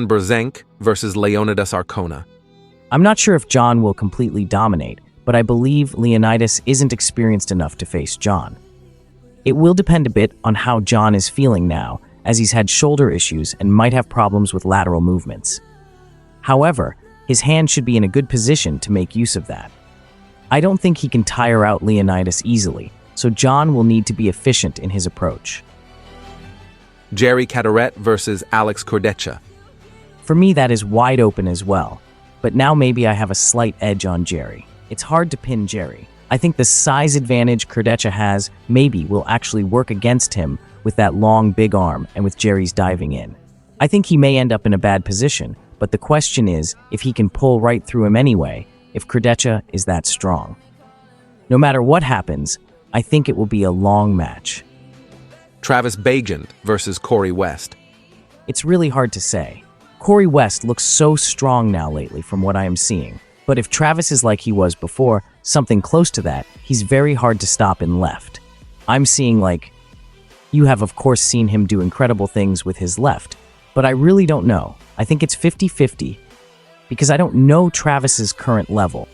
Brzenk versus Leonidas Arkona. I'm not sure if John will completely dominate, but I believe Leonidas isn't experienced enough to face John. It will depend a bit on how John is feeling now, as he's had shoulder issues and might have problems with lateral movements. However, his hand should be in a good position to make use of that. I don't think he can tire out Leonidas easily, so John will need to be efficient in his approach. Cadorette versus Kurdecha. For me, that is wide open as well, but now maybe I have a slight edge on Jerry. It's hard to pin Jerry. I think the size advantage Kurdecha has maybe will actually work against him with that long, big arm and with Jerry's diving in. I think he may end up in a bad position, but the question is if he can pull right through him anyway, if Kurdecha is that strong. No matter what happens, I think it will be a long match. Bagent versus Corey West. It's really hard to say. Corey West looks so strong now lately from what I am seeing. But if Travis is like he was before, something close to that, he's very hard to stop in left. I'm seeing you have of course seen him do incredible things with his left, but I really don't know. I think it's 50-50 because I don't know Travis's current level.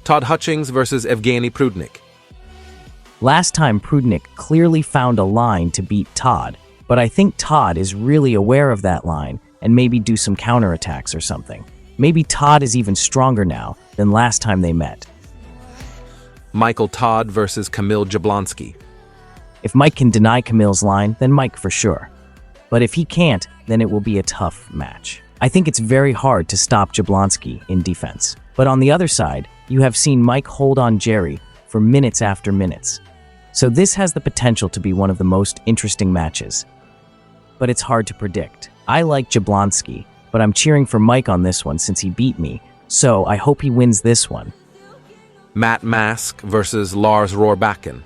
Todd Hutchings versus Evgeny Prudnik. Last time Prudnik clearly found a line to beat Todd, but I think Todd is really aware of that line and maybe do some counterattacks or something. Maybe Todd is even stronger now than last time they met. Todd versus Jablonsky. If Mike can deny Camille's line, then Mike for sure. But if he can't, then it will be a tough match. I think it's very hard to stop Jablonsky in defense. But on the other side, you have seen Mike hold on Jerry for minutes after minutes. So this has the potential to be one of the most interesting matches. But it's hard to predict. I like Jablonsky, but I'm cheering for Mike on this one since he beat me, so I hope he wins this one. Mask versus Lars Rorbakken.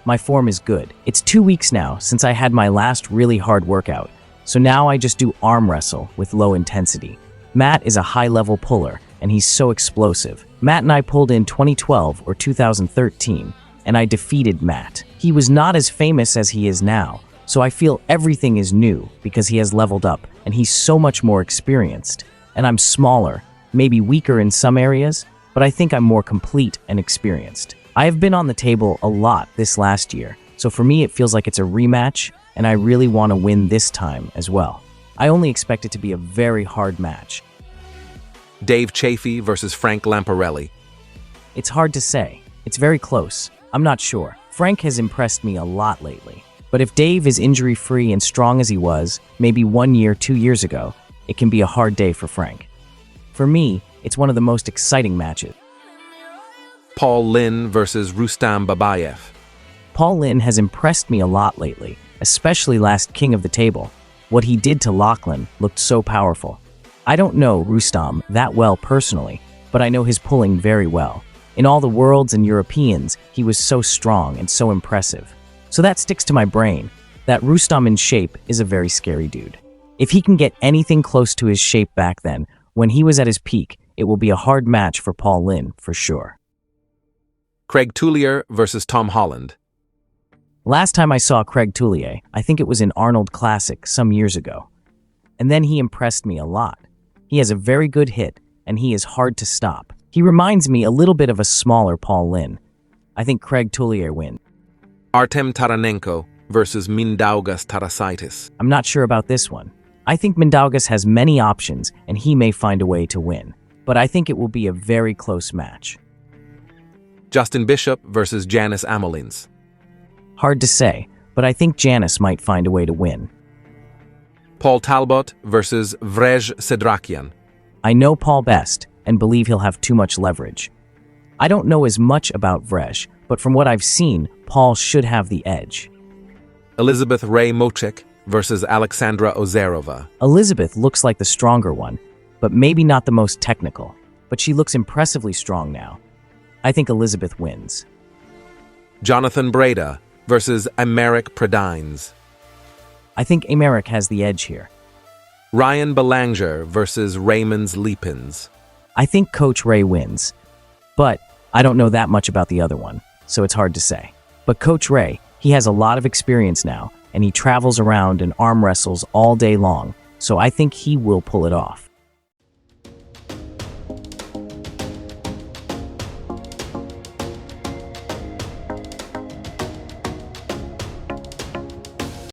My form is good. It's 2 weeks now since I had my last really hard workout, so now I just do arm wrestle with low intensity. Matt is a high-level puller, and he's so explosive. Matt and I pulled in 2012 or 2013, and I defeated Matt. He was not as famous as he is now, so I feel everything is new because he has leveled up, and he's so much more experienced. And I'm smaller, maybe weaker in some areas, but I think I'm more complete and experienced. I have been on the table a lot this last year, so for me it feels like it's a rematch, and I really want to win this time as well. I only expect it to be a very hard match. Chaffee versus Frank Lamparelli. It's hard to say. It's very close. I'm not sure. Frank has impressed me a lot lately. But if Dave is injury-free and strong as he was, maybe 1 year, 2 years ago, it can be a hard day for Frank. For me, it's one of the most exciting matches. Linn versus Rustam Babayev. Linn has impressed me a lot lately, especially last King of the Table. What he did to Lachlan looked so powerful. I don't know Rustam that well personally, but I know his pulling very well. In all the Worlds and Europeans, he was so strong and so impressive. So that sticks to my brain, that Rustam in shape is a very scary dude. If he can get anything close to his shape back then, when he was at his peak, it will be a hard match for Linn for sure. Tullier versus Tom Holland. Last time I saw Tullier, I think it was in Arnold Classic some years ago. And then he impressed me a lot. He has a very good hit, and he is hard to stop. He reminds me a little bit of a smaller Linn. I think Tullier wins. Taranenko versus Mindaugas Tarasaitis. I'm not sure about this one. I think Mindaugas has many options, and he may find a way to win. But I think it will be a very close match. Justin Bishop versus Janis Amolins. Hard to say, but I think Janis might find a way to win. Paul Talbott versus Vrezh. I know Paul best and believe he'll have too much leverage. I don't know as much about Vrezh, but from what I've seen, Paul should have the edge. Elizabeth Ray Mocek versus Alexandra Ozerova. Elizabeth looks like the stronger one, but maybe not the most technical. But she looks impressively strong now. I think Elizabeth wins. Jonathan Breda versus Americ Pradines. I think Americ has the edge here. Ryan Belanger versus Raymond's Leapins. I think Coach Ray wins, but I don't know that much about the other one, so it's hard to say. But Coach Ray, he has a lot of experience now, and he travels around and arm wrestles all day long, so I think he will pull it off.